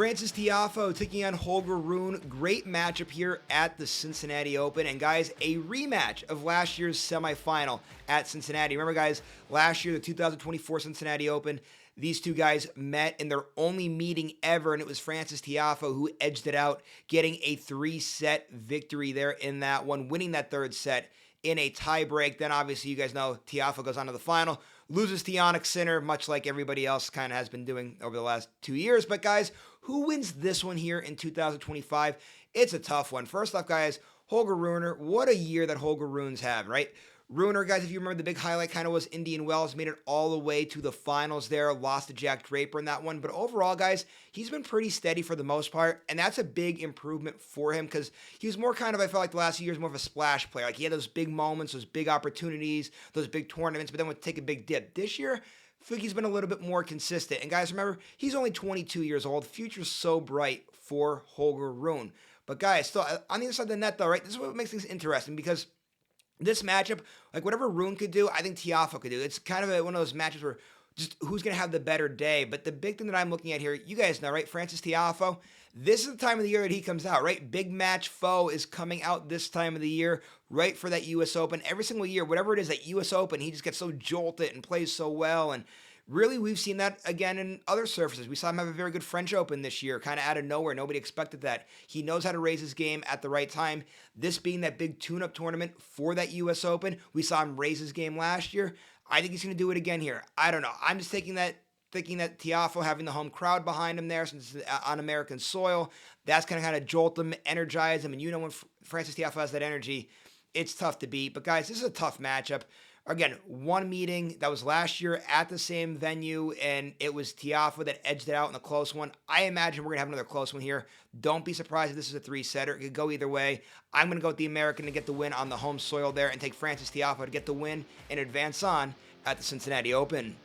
Frances Tiafoe taking on Holger Rune. Great matchup here at the Cincinnati Open. And guys, a rematch of last year's semifinal at Cincinnati. Remember guys, last year, the 2024 Cincinnati Open, these two guys met in their only meeting ever, and it was Frances Tiafoe who edged it out, getting a 3-set victory there in that one, winning that third set in a tiebreak. Then obviously you guys know Tiafoe goes on to the final, loses to Jannik Sinner, much like everybody else kind of has been doing over the last 2 years. But guys, who wins this one here in 2025? It's a tough one. First off, guys, Holger Rune, what a year that Holger Rune's have, right? Rune, guys, if you remember, the big highlight kind of was Indian Wells, made it all the way to the finals there, lost to Jack Draper in that one. But overall, guys, he's been pretty steady for the most part, and that's a big improvement for him because he was more kind of, I felt like the last few years, more of a splash player. Like he had those big moments, those big opportunities, those big tournaments, but then would take a big dip. This year, I feel like he's been a little bit more consistent. And guys, remember, he's only 22 years old. The future's so bright for Holger Rune. But guys, still, on the other side of the net, though, right, this is what makes things interesting because this matchup, like whatever Rune could do, I think Tiafoe could do. It's kind of one of those matches where just who's going to have the better day. But the big thing that I'm looking at here, you guys know, right? Frances Tiafoe, this is the time of the year that he comes out, right? Big match foe is coming out this time of the year, right for that U.S. Open. Every single year, whatever it is, that U.S. Open, he just gets so jolted and plays so well. And really, we've seen that again in other surfaces. We saw him have a very good French Open this year, kind of out of nowhere. Nobody expected that. He knows how to raise his game at the right time. This being that big tune-up tournament for that U.S. Open, we saw him raise his game last year. I think he's going to do it again here. I don't know. I'm just thinking that Tiafoe having the home crowd behind him there since it's on American soil, that's going to kind of jolt him, energize him. And you know when Frances Tiafoe has that energy, it's tough to beat. But guys, this is a tough matchup. Again, one meeting that was last year at the same venue, and it was Tiafoe that edged it out in a close one. I imagine we're going to have another close one here. Don't be surprised if this is a 3-setter. It could go either way. I'm going to go with the American to get the win on the home soil there and take Frances Tiafoe to get the win and advance on at the Cincinnati Open.